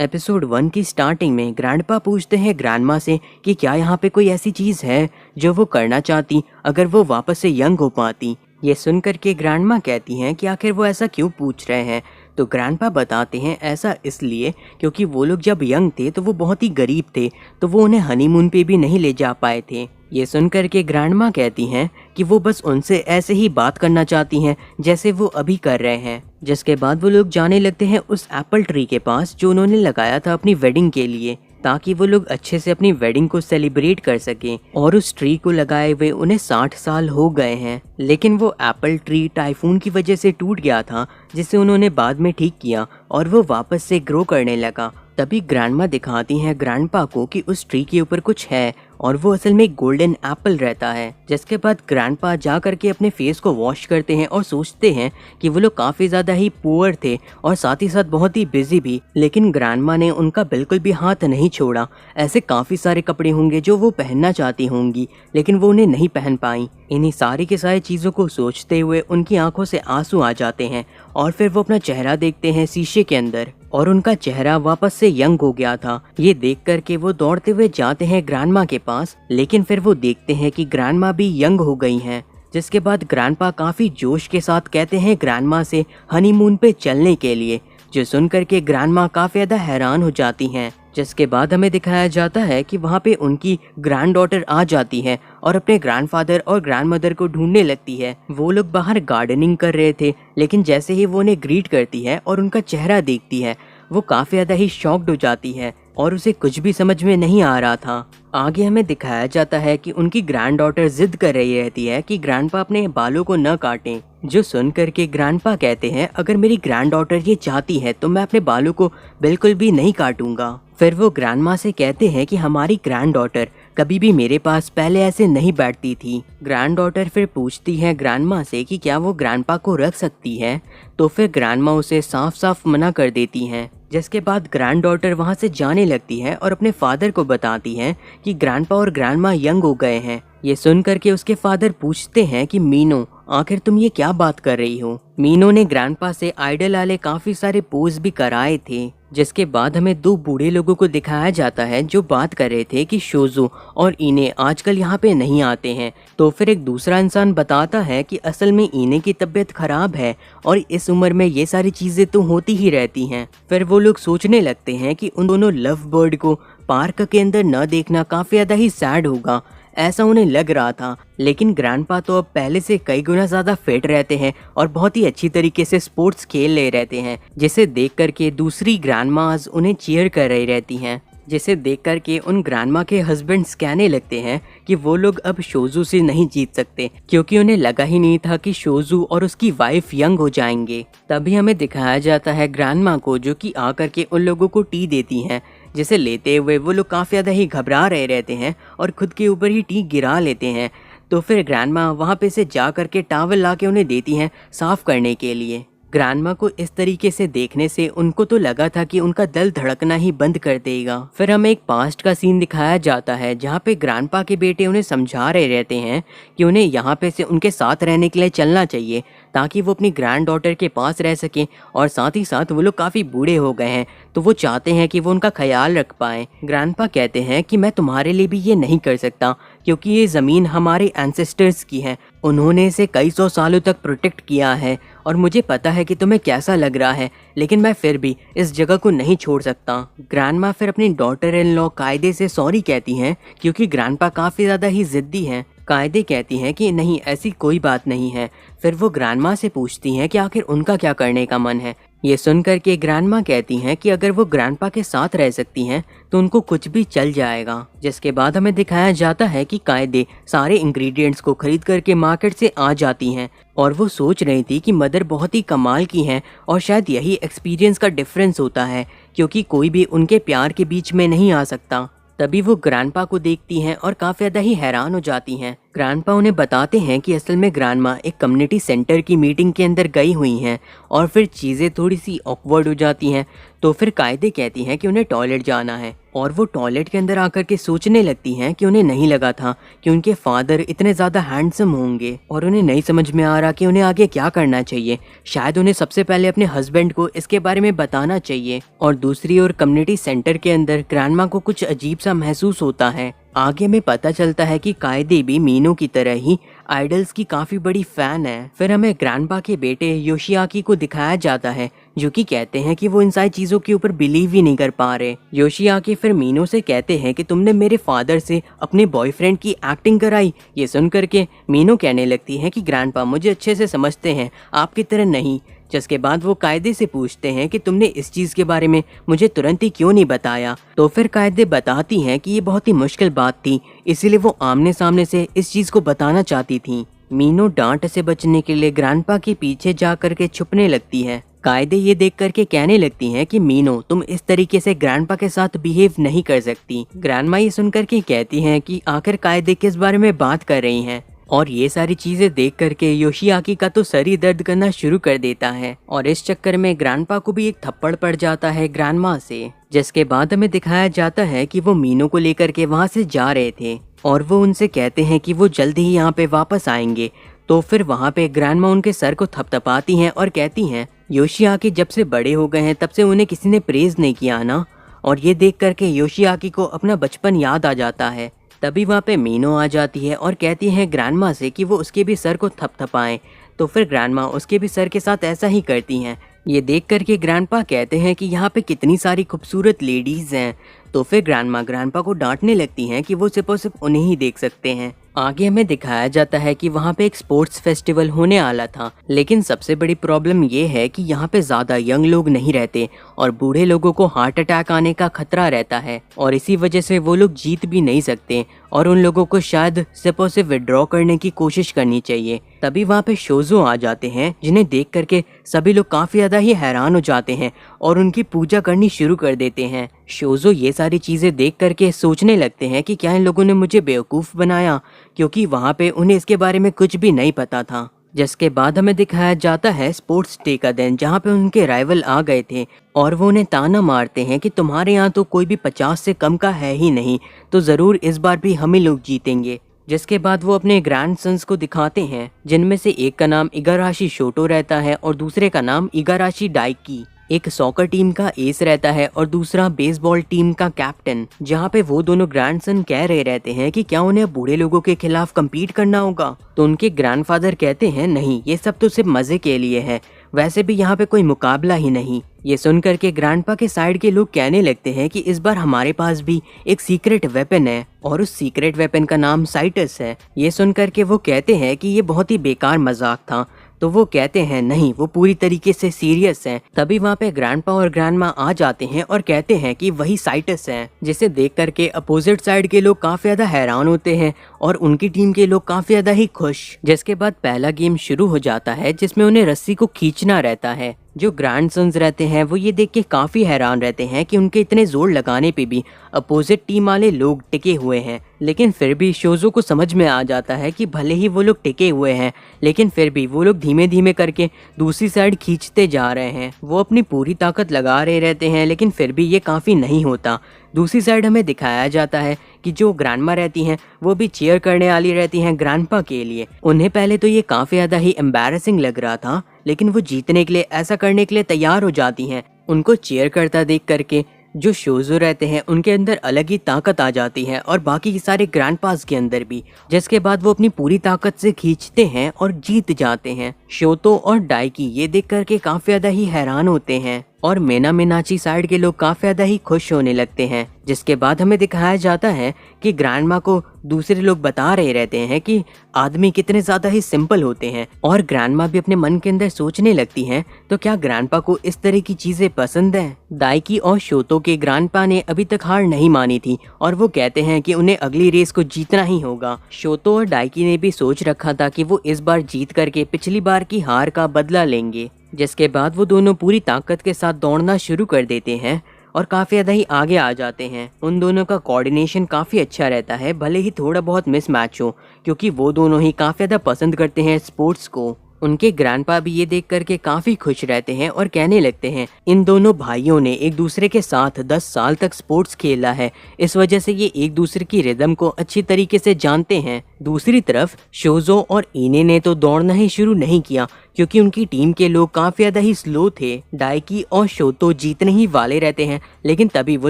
Episode 1 की starting में grandpa पूछते हैं ग्रैंडमा से कि क्या यहाँ पे कोई ऐसी चीज़ है जो वो करना चाहती अगर वो वापस से यंग हो पाती। ये सुनकर के ग्रैंडमा कहती हैं कि आखिर वो ऐसा क्यों पूछ रहे हैं। तो ग्रैंडपा बताते हैं ऐसा इसलिए क्योंकि वो लोग जब यंग थे तो वो बहुत ही गरीब थे, तो वो उन्हें हनीमून पे भी नहीं ले जा पाए थे। ये सुनकर के ग्रैंडमा कहती हैं कि वो बस उनसे ऐसे ही बात करना चाहती हैं जैसे वो अभी कर रहे हैं। जिसके बाद वो लोग जाने लगते हैं उस एप्पल ट्री के पास जो उन्होंने लगाया था अपनी वेडिंग के लिए, ताकि वो लोग अच्छे से अपनी वेडिंग को सेलिब्रेट कर सकें। और उस ट्री को लगाए हुए उन्हें 60 साल हो गए हैं, लेकिन वो एप्पल ट्री टाइफून की वजह से टूट गया था, जिसे उन्होंने बाद में ठीक किया और वो वापस से ग्रो करने लगा। तभी ग्रैंडमा दिखाती हैं ग्रैंडपा को कि उस ट्री के ऊपर कुछ है और वो असल में गोल्डन एप्पल रहता है। जिसके बाद ग्रैंडपा जा करके अपने फेस को वॉश करते हैं और सोचते हैं कि वो लोग काफ़ी ज़्यादा ही पुअर थे और साथ ही साथ बहुत ही बिजी भी, लेकिन ग्रैंडमा ने उनका बिल्कुल भी हाथ नहीं छोड़ा। ऐसे काफ़ी सारे कपड़े होंगे जो वो पहनना चाहती होंगी, लेकिन वो उन्हें नहीं पहन पाई। इन्हीं सारी के सारी चीज़ों को सोचते हुए उनकी आंखों से आंसू आ जाते हैं और फिर वो अपना चेहरा देखते हैं शीशे के अंदर और उनका चेहरा वापस से यंग हो गया था। ये देख करके वो दौड़ते हुए जाते हैं ग्रैंडमा के पास, लेकिन फिर वो देखते हैं कि ग्रैंडमा भी यंग हो गई हैं। जिसके बाद ग्रैंडपा काफ़ी जोश के साथ कहते हैं ग्रैंडमा से हनीमून पे चलने के लिए, जो सुनकर के ग्रैंडमा काफ़ी ज़्यादा हैरान हो जाती हैं। जिसके बाद हमें दिखाया जाता है कि वहाँ पे उनकी ग्रैंड डॉटर आ जाती है और अपने ग्रैंडफादर और ग्रैंडमदर को ढूंढने लगती है। वो लोग बाहर गार्डनिंग कर रहे थे, लेकिन जैसे ही वो उन्हें ग्रीट करती है और उनका चेहरा देखती है, वो काफ़ी ज़्यादा ही शॉक्ड हो जाती है और उसे कुछ भी समझ में नहीं आ रहा था। आगे हमें दिखाया जाता है कि उनकी ग्रैंड डॉटर जिद कर रही रहती है कि ग्रैंडपा अपने बालों को न काटें, जो सुनकर के ग्रैंडपा कहते हैं अगर मेरी ग्रैंड डॉटर ये चाहती है तो मैं अपने बालों को बिल्कुल भी नहीं काटूंगा। फिर वो ग्रैंडमा से कहते हैं कि हमारी ग्रैंड डॉटर कभी भी मेरे पास पहले ऐसे नहीं बैठती थी। ग्रैंड डॉटर फिर पूछती है ग्रैंडमा से कि क्या वो ग्रैंडपा को रख सकती है, तो फिर ग्रैंडमा उसे साफ साफ मना कर देती हैं। जिसके बाद ग्रैंड डॉटर वहाँ से जाने लगती है और अपने फादर को बताती है कि ग्रैंडपा और ग्रैंडमा यंग हो गए हैं। ये सुन करके उसके फादर पूछते हैं कि मीनो, आखिर तुम ये क्या बात कर रही हो। मीनो ने ग्रैंडपा से आइडल वाले काफी सारे पोज भी कराए थे। जिसके बाद हमें दो बूढ़े लोगों को दिखाया जाता है जो बात कर रहे थे कि शोजो और इने आजकल यहाँ पे नहीं आते हैं। तो फिर एक दूसरा इंसान बताता है कि असल में इने की तबीयत खराब है और इस उम्र में ये सारी चीजें तो होती ही रहती हैं। फिर वो लोग सोचने लगते हैं कि उन दोनों लव बर्ड को पार्क के अंदर न देखना काफी ज्यादा ही सैड होगा, ऐसा उन्हें लग रहा था। लेकिन ग्रैंडपा तो अब पहले से कई गुना ज़्यादा फिट रहते हैं और बहुत ही अच्छी तरीके से स्पोर्ट्स खेल ले रहते हैं, जिसे देख करके दूसरी ग्रैंडमाज उन्हें चीयर कर रही रहती हैं। जिसे देख करके उन ग्रैंडमा के हस्बैंड्स कहने लगते हैं कि वो लोग अब शोजू से नहीं जीत सकते, क्योंकि उन्हें लगा ही नहीं था कि शोजू और उसकी वाइफ यंग हो जाएंगे। तभी हमें दिखाया जाता है ग्रैंडमा को, जो कि आकर के उन लोगों को टी देती हैं, जिसे लेते हुए वो लोग काफ़ी ज़्यादा ही घबरा रहे रहते हैं और खुद के ऊपर ही टी गिरा लेते हैं। तो फिर ग्रैंडमा वहाँ पे से जा करके टावल ला के उन्हें देती हैं साफ़ करने के लिए। ग्रैंडमा को इस तरीके से देखने से उनको तो लगा था कि उनका दिल धड़कना ही बंद कर देगा। फिर हमें एक पास्ट का सीन दिखाया जाता है जहाँ पे ग्रैंडपा के बेटे उन्हें समझा रहे रहते हैं कि उन्हें यहाँ पे से उनके साथ रहने के लिए चलना चाहिए, ताकि वो अपनी ग्रैंड डॉटर के पास रह सकें। और साथ ही साथ वो लोग काफ़ी बूढ़े हो गए हैं, तो वो चाहते हैं कि वो उनका ख्याल रख पाएँ। ग्रैंडपा कहते हैं कि मैं तुम्हारे लिए भी ये नहीं कर सकता, क्योंकि ये ज़मीन हमारे एंसेस्टर्स की है, उन्होंने इसे कई सौ सालों तक प्रोटेक्ट किया है और मुझे पता है कि तुम्हें कैसा लग रहा है, लेकिन मैं फिर भी इस जगह को नहीं छोड़ सकता। ग्रैंडमा फिर अपनी डॉटर इन लॉ कायदे से सॉरी कहती हैं, क्योंकि ग्रैंडपा काफ़ी ज़्यादा ही ज़िद्दी हैं। कायदे कहती हैं कि नहीं, ऐसी कोई बात नहीं है। फिर वो ग्रैंडमा से पूछती हैं कि आखिर उनका क्या करने का मन है। ये सुनकर के ग्रैंडमा कहती हैं कि अगर वो ग्रैंडपा के साथ रह सकती हैं तो उनको कुछ भी चल जाएगा। जिसके बाद हमें दिखाया जाता है कि कायदे सारे इंग्रेडिएंट्स को खरीद करके मार्केट से आ जाती हैं और वो सोच रही थी कि मदर बहुत ही कमाल की हैं और शायद यही एक्सपीरियंस का डिफरेंस होता है, क्योंकि कोई भी उनके प्यार के बीच में नहीं आ सकता। तभी वो ग्रैंडपा को देखती हैं और काफ़ी ज़्यादा ही हैरान हो जाती हैं। ग्रैंडपा उन्हें बताते हैं कि असल में ग्रैंडमा एक कम्युनिटी सेंटर की मीटिंग के अंदर गई हुई हैं और फिर चीज़ें थोड़ी सी ऑकवर्ड हो जाती हैं। तो फिर कायदे कहती हैं कि उन्हें टॉयलेट जाना है। और वो टॉयलेट के अंदर आकर के सोचने लगती हैं कि उन्हें नहीं लगा था कि उनके फादर इतने ज़्यादा हैंडसम होंगे, और उन्हें नहीं समझ में आ रहा कि उन्हें आगे क्या करना चाहिए। शायद उन्हें सबसे पहले अपने हस्बैंड को इसके बारे में बताना चाहिए। और दूसरी ओर कम्युनिटी सेंटर के अंदर ग्रैंडमा को कुछ अजीब सा महसूस होता है। आगे में पता चलता है कि कायदे भी मीनू की तरह ही आइडल्स की काफी बड़ी फैन है। फिर हमें ग्रैंडपा के बेटे योशियाकी को दिखाया जाता है, जो कि कहते हैं कि वो इन सारी चीजों के ऊपर बिलीव ही नहीं कर पा रहे। योशियाकी फिर मीनू से कहते हैं कि तुमने मेरे फादर से अपने बॉयफ्रेंड की एक्टिंग कराई। ये सुन करके मीनू कहने लगती है कि ग्रैंडपा मुझे अच्छे से समझते हैं, आपकी तरह नहीं। जिसके बाद वो कायदे से पूछते हैं कि तुमने इस चीज़ के बारे में मुझे तुरंत ही क्यों नहीं बताया। तो फिर कायदे बताती हैं कि ये बहुत ही मुश्किल बात थी, इसीलिए वो आमने सामने से इस चीज़ को बताना चाहती थी। मीनू डांट से बचने के लिए ग्रैंडपा के पीछे जा करके छुपने लगती है। कायदे ये देख करके कहने लगती हैं कि मीनू तुम इस तरीके से ग्रैंडपा के साथ बिहेव नहीं कर सकती। ग्रैंडमा ये सुनकर के कहती हैं कि आखिर कायदे किस बारे में बात कर रही हैं। और ये सारी चीजें देख करके योशियाकी का तो सर ही दर्द करना शुरू कर देता है, और इस चक्कर में ग्रैंडपा को भी एक थप्पड़ पड़ जाता है ग्रैंडमा से। जिसके बाद हमें दिखाया जाता है कि वो मीनू को लेकर के वहाँ से जा रहे थे, और वो उनसे कहते हैं कि वो जल्दी ही यहाँ पे वापस आएंगे। तो फिर वहाँ पे ग्रैंडमा उनके सर को थपथपाती हैं और कहती हैं योशियाकी जब से बड़े हो गए हैं तब से उन्हें किसी ने प्रेज नहीं किया ना। और ये देख करके योशियाकी को अपना बचपन याद आ जाता है। तभी वहाँ पे मीनू आ जाती है और कहती है ग्रैंडमा से कि वो उसके भी सर को थपथपाएं। तो फिर ग्रैंडमा उसके भी सर के साथ ऐसा ही करती हैं। ये देख करके ग्रैंडपा कहते हैं कि यहाँ पे कितनी सारी खूबसूरत लेडीज हैं। तो फिर ग्रैंडपा को डांटने लगती हैं कि वो सिर्फ और सिर्फ उन्हें ही देख सकते हैं। आगे हमें दिखाया जाता है कि वहाँ पे एक स्पोर्ट्स फेस्टिवल होने वाला था, लेकिन सबसे बड़ी प्रॉब्लम ये है कि यहाँ पे ज़्यादा यंग लोग नहीं रहते और बूढ़े लोगों को हार्ट अटैक आने का खतरा रहता है, और इसी वजह से वो लोग जीत भी नहीं सकते और उन लोगों को शायद सिर्फ और सिर्फ विड्रॉ करने की कोशिश करनी चाहिए। तभी वहाँ पे शोजो आ जाते हैं, जिन्हें देख करके सभी लोग काफ़ी ज़्यादा ही हैरान हो जाते हैं और उनकी पूजा करनी शुरू कर देते हैं। शोजो ये सारी चीज़ें देख करके सोचने लगते हैं कि क्या इन लोगों ने मुझे बेवकूफ़ बनाया, क्योंकि वहाँ पे उन्हें इसके बारे में कुछ भी नहीं पता था। जिसके बाद हमें दिखाया जाता है स्पोर्ट्स डे का दिन, जहाँ पे उनके राइवल आ गए थे और वो उन्हें ताना मारते हैं कि तुम्हारे यहाँ तो कोई भी 50 से कम का है ही नहीं, तो ज़रूर इस बार भी हम ही लोग जीतेंगे। जिसके बाद वो अपने ग्रैंड सन्स को दिखाते हैं, जिनमें से एक का नाम इगाराशी शोटो रहता है और दूसरे का नाम इगाराशी डाइकी। एक सॉकर टीम का एस रहता है और दूसरा बेसबॉल टीम का कैप्टन। जहाँ पे वो दोनों ग्रैंडसन कह रहे रहते हैं कि क्या उन्हें बूढ़े लोगों के खिलाफ कम्पीट करना होगा। तो उनके ग्रैंडफादर कहते हैं नहीं, ये सब तो सिर्फ मजे के लिए है, वैसे भी यहाँ पे कोई मुकाबला ही नहीं। ये सुनकर के ग्रैंडपा के साइड के लोग कहने लगते हैं कि इस बार हमारे पास भी एक सीक्रेट वेपन है और उस सीक्रेट वेपन का नाम साइटस है। ये सुनकर के वो कहते हैं कि ये बहुत ही बेकार मजाक था। तो वो कहते हैं नहीं, वो पूरी तरीके से सीरियस हैं। तभी वहाँ पे ग्रैंडपा और ग्रैंडमा आ जाते हैं और कहते हैं कि वही साइटस है, जिसे देख करके अपोजिट साइड के लोग काफी ज्यादा हैरान होते हैं और उनकी टीम के लोग काफी ज्यादा ही खुश। जिसके बाद पहला गेम शुरू हो जाता है, जिसमें उन्हें रस्सी को खींचना रहता है। जो ग्रैंडसन्स रहते हैं वो ये देख के काफी हैरान रहते हैं कि उनके इतने जोर लगाने पे भी अपोजिट टीम वाले लोग टिके हुए हैं। लेकिन फिर भी शोजो को समझ में आ जाता है कि भले ही वो लोग टिके हुए हैं, लेकिन फिर भी वो लोग धीमे धीमे करके दूसरी साइड खींचते जा रहे हैं। वो अपनी पूरी ताकत लगा रहे रहते हैं, लेकिन फिर भी ये काफ़ी नहीं होता। दूसरी साइड हमें दिखाया जाता है कि जो ग्रैंडमा रहती हैं वो भी चीयर करने वाली रहती हैं ग्रैंडपा के लिए। उन्हें पहले तो ये काफ़ी ज़्यादा ही एम्बैरेसिंग लग रहा था, लेकिन वो जीतने के लिए ऐसा करने के लिए तैयार हो जाती हैं। उनको चीयर करता देख करके जो शोजो रहते हैं उनके अंदर अलग ही ताकत आ जाती है और बाकी के सारे ग्रैंडपास के अंदर भी। जिसके बाद वो अपनी पूरी ताकत से खींचते हैं और जीत जाते हैं। शोतो और डाइकी ये देख करके काफी ज्यादा ही हैरान होते हैं और मेना मिनाची साइड के लोग काफी ज्यादा ही खुश होने लगते हैं। जिसके बाद हमें दिखाया जाता है कि ग्रैंडमा को दूसरे लोग बता रहे रहते हैं कि आदमी कितने ज्यादा ही सिंपल होते हैं, और ग्रैंडमा भी अपने मन के अंदर सोचने लगती हैं तो क्या ग्रैंडपा को इस तरह की चीजें पसंद है। दाइकी और शोतो के ग्रैंडपा ने अभी तक हार नहीं मानी थी और वो कहते हैं कि उन्हें अगली रेस को जीतना ही होगा। शोतो और डाइकी ने भी सोच रखा था कि वो इस बार जीत करके पिछली बार की हार का बदला लेंगे। जिसके बाद वो दोनों पूरी ताकत के साथ दौड़ना शुरू कर देते हैं और काफ़ी ज़्यादा ही आगे आ जाते हैं। उन दोनों का कोऑर्डिनेशन काफ़ी अच्छा रहता है, भले ही थोड़ा बहुत मिस मैच हो, क्योंकि वो दोनों ही काफ़ी ज़्यादा पसंद करते हैं स्पोर्ट्स को। उनके ग्रैंडपा भी ये देख करके काफी खुश रहते हैं और कहने लगते हैं इन दोनों भाइयों ने एक दूसरे के साथ 10 साल तक स्पोर्ट्स खेला है, इस वजह से ये एक दूसरे की रिदम को अच्छी तरीके से जानते हैं। दूसरी तरफ शोजो और इने ने तो दौड़ना ही शुरू नहीं किया क्योंकि उनकी टीम के लोग काफी ज्यादा ही स्लो थे। डाइकी और शोतो जीतने ही वाले रहते हैं, लेकिन तभी वो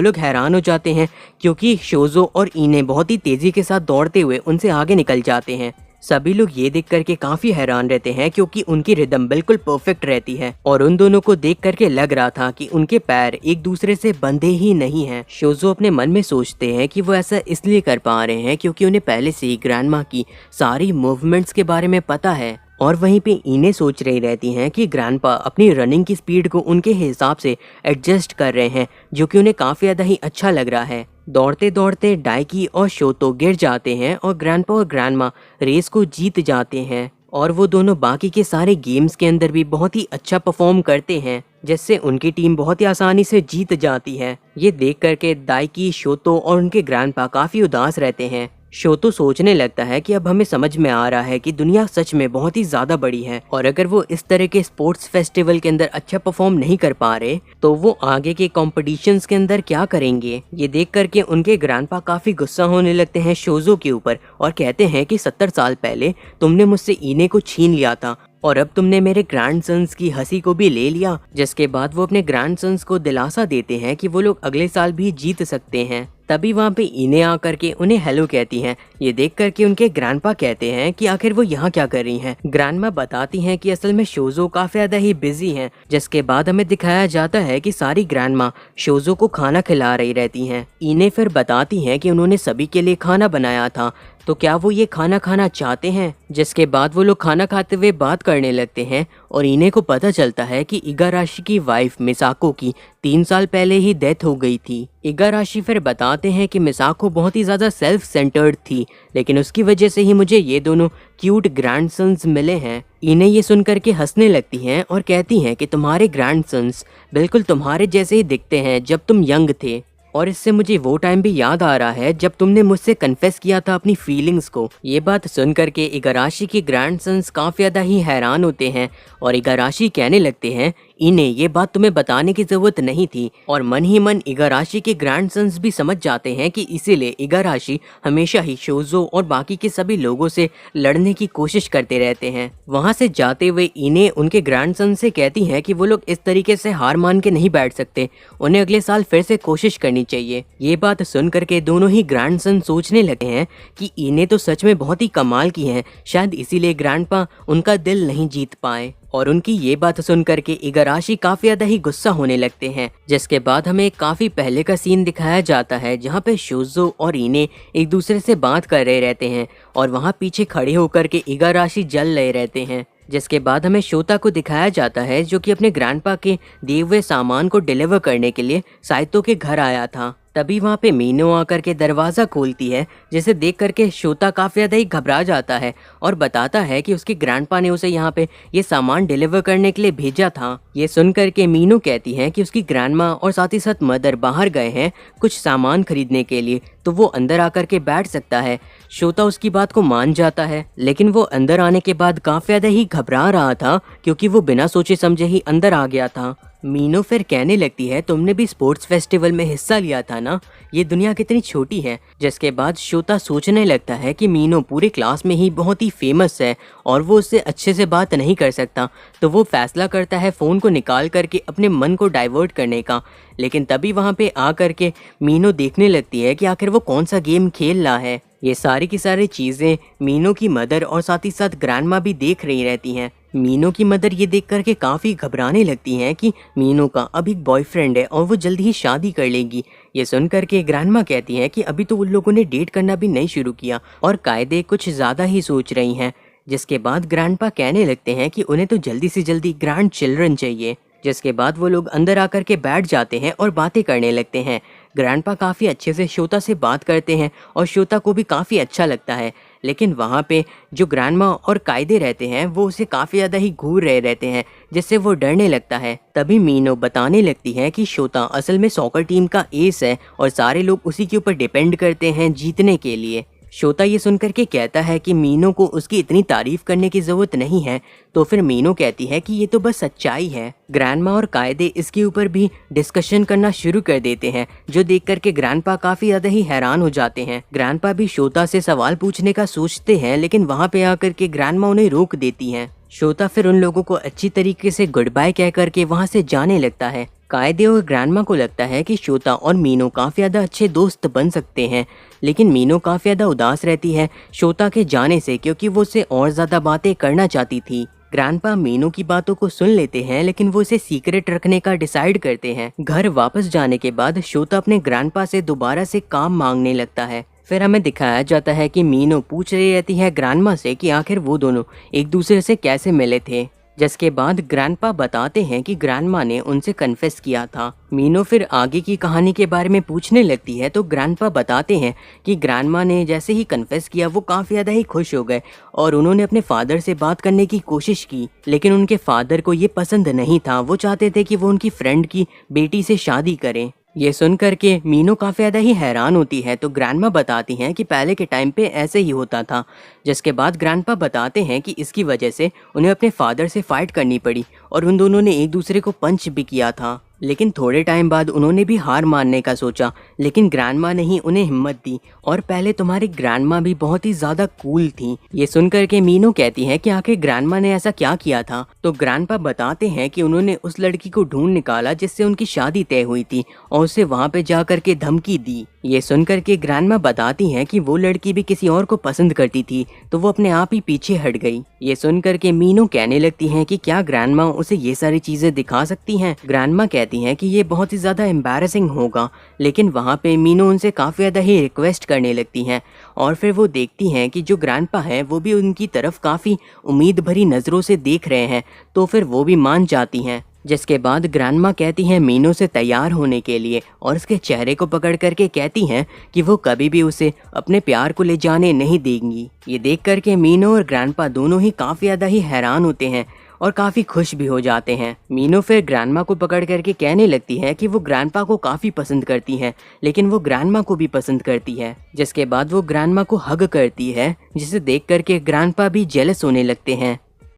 लोग हैरान हो जाते हैं क्योंकि शोजो और इने बहुत ही तेजी के साथ दौड़ते हुए उनसे आगे निकल जाते हैं। सभी लोग ये देख करके काफी हैरान रहते हैं क्योंकि उनकी रिदम बिल्कुल परफेक्ट रहती है और उन दोनों को देख करके लग रहा था कि उनके पैर एक दूसरे से बंधे ही नहीं हैं। शोजो अपने मन में सोचते हैं कि वो ऐसा इसलिए कर पा रहे हैं क्योंकि उन्हें पहले से ही ग्रैंडमा की सारी मूवमेंट्स के बारे में पता है। और वहीं पे इन्हें सोच रही रहती हैं कि ग्रैंडपा अपनी रनिंग की स्पीड को उनके हिसाब से एडजस्ट कर रहे हैं, जो कि उन्हें काफी ज्यादा ही अच्छा लग रहा है। दौड़ते दौड़ते डाइकी और शोतो गिर जाते हैं और ग्रैंडपा और ग्रैंडमा रेस को जीत जाते हैं और वो दोनों बाकी के सारे गेम्स के अंदर भी बहुत ही अच्छा परफॉर्म करते हैं, जिससे उनकी टीम बहुत ही आसानी से जीत जाती है। ये देख करके डाइकी, शोतो और उनके ग्रैंडपा काफी उदास रहते हैं। शोतो सोचने लगता है कि अब हमें समझ में आ रहा है कि दुनिया सच में बहुत ही ज्यादा बड़ी है और अगर वो इस तरह के स्पोर्ट्स फेस्टिवल के अंदर अच्छा परफॉर्म नहीं कर पा रहे तो वो आगे के कॉम्पिटिशन्स के अंदर क्या करेंगे। ये देख करके उनके ग्रैंडपा काफी गुस्सा होने लगते हैं शोजो के ऊपर और कहते हैं कि 70 साल पहले तुमने मुझसे इने को छीन लिया था और अब तुमने मेरे ग्रैंडसन्स की हंसी को भी ले लिया। जिसके बाद वो अपने ग्रैंडसन्स को दिलासा देते हैं कि वो लोग अगले साल भी जीत सकते हैं। तभी वहाँ पे इने आकर के उन्हें हेलो कहती हैं। ये देख करके उनके ग्रैंडपा कहते हैं कि आखिर वो यहाँ क्या कर रही हैं। ग्रैंडमा बताती हैं कि असल में शोजो काफी ज्यादा ही बिजी हैं। जिसके बाद हमें दिखाया जाता है कि सारी ग्रैंडमा शोजो को खाना खिला रही रहती हैं। इने फिर बताती हैं कि उन्होंने सभी के लिए खाना बनाया था, तो क्या वो ये खाना खाना चाहते हैं। जिसके बाद वो लोग खाना खाते हुए बात करने लगते हैं और इने को पता चलता है कि इगाराशी की वाइफ मिसाको की 3 साल पहले ही डेथ हो गई थी। इगाराशी फिर बताते हैं कि मिसाको बहुत ही ज्यादा सेल्फ सेंटर्ड थी, लेकिन उसकी वजह से ही मुझे ये दोनों क्यूट ग्रैंडसन्स मिले हैं। इन्हें ये सुन करके हंसने लगती हैं और कहती हैं कि तुम्हारे ग्रैंडसन्स बिल्कुल तुम्हारे जैसे ही दिखते हैं जब तुम यंग थे, और इससे मुझे वो टाइम भी याद आ रहा है जब तुमने मुझसे कन्फेस किया था अपनी फीलिंग्स को। ये बात सुन करके इगाराशी के ग्रैंडसन्स काफी ज्यादा ही हैरान होते हैं और इगाराशी कहने लगते हैं इन्हें ये बात तुम्हें बताने की जरूरत नहीं थी। और मन ही मन इगाराशी के ग्रैंडसन्स भी समझ जाते हैं कि इसीलिए इगाराशी हमेशा ही शोजो और बाकी के सभी लोगों से लड़ने की कोशिश करते रहते हैं। वहाँ से जाते हुए इन्हें उनके ग्रैंडसन से कहती हैं कि वो लोग इस तरीके से हार मान के नहीं बैठ सकते, उन्हें अगले साल फिर से कोशिश करनी चाहिए। ये बात सुन करके दोनों ही ग्रैंडसन सोचने लगे हैं कि इन्हें तो सच में बहुत ही कमाल की हैं, शायद इसीलिए ग्रैंडपा उनका दिल नहीं जीत पाए। और उनकी ये बात सुन करके इगाराशी काफी ज्यादा ही गुस्सा होने लगते हैं। जिसके बाद हमें काफी पहले का सीन दिखाया जाता है जहाँ पे शोजो और इने एक दूसरे से बात कर रहे रहते हैं और वहाँ पीछे खड़े होकर के इगाराशी जल रहे रहते हैं। जिसके बाद हमें शोता को दिखाया जाता है जो कि अपने ग्रैंडपा के दिए हुए सामान को डिलीवर करने के लिए साइतो के घर आया था। तभी वहाँ पे मीनो आकर के दरवाजा खोलती है, जिसे देख करके शोता काफी ज्यादा ही घबरा जाता है और बताता है कि उसके ग्रैंडपा ने उसे यहाँ पे ये सामान डिलीवर करने के लिए भेजा था। ये सुन करके मीनो कहती है कि उसकी ग्रैंडमा और साथ ही साथ मदर बाहर गए हैं कुछ सामान खरीदने के लिए, तो वो अंदर आकर के बैठ सकता है। शोता उसकी बात को मान जाता है, लेकिन वो अंदर आने के बाद काफी ज्यादा ही घबरा रहा था क्योंकि वो बिना सोचे समझे ही अंदर आ गया था। मीनो फिर कहने लगती है तुमने भी स्पोर्ट्स फेस्टिवल में हिस्सा लिया था ना, ये दुनिया कितनी छोटी है। जिसके बाद शोता सोचने लगता है कि मीनो पूरे क्लास में ही बहुत ही फेमस है और वो उससे अच्छे से बात नहीं कर सकता, तो वो फैसला करता है फ़ोन को निकाल करके अपने मन को डाइवर्ट करने का। लेकिन तभी वहाँ पे आ करके मीनो देखने लगती है कि आखिर वो कौन सा गेम खेल रहा है। ये सारी की सारी चीज़ें मीनो की मदर और साथ ही साथ ग्रैंडमा भी देख रही रहती हैं। मीनो की मदर ये देख करके काफ़ी घबराने लगती हैं कि मीनो का अभी बॉयफ्रेंड है और वो जल्दी ही शादी कर लेगी। ये सुन करके ग्रैंडमा कहती हैं कि अभी तो उन लोगों ने डेट करना भी नहीं शुरू किया और कायदे कुछ ज़्यादा ही सोच रही हैं। जिसके बाद ग्रैंडपा कहने लगते हैं कि उन्हें तो जल्दी से जल्दी ग्रैंड चिल्ड्रन चाहिए। जिसके बाद वो लोग अंदर आकर के बैठ जाते हैं और बातें करने लगते हैं। ग्रैंडपा काफ़ी अच्छे से शोता से बात करते हैं और शोता को भी काफ़ी अच्छा लगता है। लेकिन वहाँ पे जो ग्रैंडमा और कायदे रहते हैं वो उसे काफ़ी ज़्यादा ही घूर रहे रहते हैं, जिससे वो डरने लगता है। तभी मीनो बताने लगती है कि शोता असल में सॉकर टीम का एस है और सारे लोग उसी के ऊपर डिपेंड करते हैं जीतने के लिए। शोता ये सुनकर के कहता है कि मीनो को उसकी इतनी तारीफ करने की जरूरत नहीं है। तो फिर मीनो कहती है कि ये तो बस सच्चाई है। ग्रैंडमा और कायदे इसके ऊपर भी डिस्कशन करना शुरू कर देते हैं, जो देख करके ग्रैंडपा काफी ज्यादा ही हैरान हो जाते हैं। ग्रैंडपा भी शोता से सवाल पूछने का सोचते हैं, लेकिन वहाँ पे आकर के ग्रैंडमा उन्हें रोक देती हैं। शोता फिर उन लोगों को अच्छी तरीके से गुड बाय कह करके वहाँ से जाने लगता है। कायदे और ग्रैंडमा को लगता है कि शोता और मीनो काफी ज्यादा अच्छे दोस्त बन सकते हैं, लेकिन मीनो काफी ज्यादा उदास रहती है शोता के जाने से, क्योंकि वो उससे और ज्यादा बातें करना चाहती थी। ग्रैंडपा मीनो की बातों को सुन लेते हैं, लेकिन वो इसे सीक्रेट रखने का डिसाइड करते हैं। घर वापस जाने के बाद शोता अपने ग्रैंडपा से दोबारा से काम मांगने लगता है। फिर हमें दिखाया जाता है कि मीनो पूछ रही रहती है ग्रैंडमा से कि आखिर वो दोनों एक दूसरे से कैसे मिले थे, जिसके बाद ग्रैंडपा बताते हैं कि ग्रैंडमा ने उनसे कन्फेस किया था। मीनो फिर आगे की कहानी के बारे में पूछने लगती है, तो ग्रैंडपा बताते हैं कि ग्रैंडमा ने जैसे ही कन्फेस किया वो काफ़ी ज़्यादा ही खुश हो गए और उन्होंने अपने फादर से बात करने की कोशिश की, लेकिन उनके फादर को ये पसंद नहीं था। वो चाहते थे कि वो उनकी फ्रेंड की बेटी से शादी करें। ये सुन करके मीनो काफ़ी ज़्यादा ही हैरान होती है, तो ग्रैंडमा बताती हैं कि पहले के टाइम पे ऐसे ही होता था। जिसके बाद ग्रैंडपा बताते हैं कि इसकी वजह से उन्हें अपने फादर से फाइट करनी पड़ी और उन दोनों ने एक दूसरे को पंच भी किया था। लेकिन थोड़े टाइम बाद उन्होंने भी हार मानने का सोचा, लेकिन ग्रैंडमा ने ही उन्हें हिम्मत दी। और पहले तुम्हारी ग्रैंडमा भी बहुत ही ज़्यादा कूल थी। ये सुनकर के मीनो कहती है कि आखिर ग्रैंडमा ने ऐसा क्या किया था। तो ग्रैंडपा बताते हैं कि उन्होंने उस लड़की को ढूंढ निकाला जिससे उनकी शादी तय हुई थी और उसे वहाँ पे जा कर के धमकी दी। ये सुनकर के ग्रैंडमा बताती हैं कि वो लड़की भी किसी और को पसंद करती थी, तो वो अपने आप ही पीछे हट गई। ये सुनकर के मीनो कहने लगती हैं कि क्या ग्रैंडमा उसे ये सारी चीजें दिखा सकती हैं। ग्रैंडमा कहती हैं कि ये बहुत ही ज्यादा एम्बैरेसिंग होगा, लेकिन वहाँ पे मीनो उनसे काफी ज्यादा ही रिक्वेस्ट करने लगती हैं और फिर वो देखती हैं कि जो ग्रैंडपा है वो भी उनकी तरफ काफी उम्मीद भरी नजरों से देख रहे हैं, तो फिर वो भी मान जाती हैं। जिसके बाद ग्रैंडमा कहती हैं मीनो से तैयार होने के लिए और उसके चेहरे को पकड़ करके कहती हैं कि वो कभी भी उसे अपने प्यार को ले जाने नहीं देंगी। ये देख करके मीनो और ग्रैंडपा दोनों ही काफ़ी ज़्यादा ही हैरान होते हैं और काफ़ी खुश भी हो जाते हैं। मीनो फिर ग्रैंडमा को पकड़ करके कहने लगती है कि वो ग्रैंडपा को काफ़ी पसंद करती है, लेकिन वो ग्रैंडमा को भी पसंद करती है। जिसके बाद वो ग्रैंडमा को हग करती है, जिसे देख करके ग्रैंडपा भी जेलस होने लगते हैं।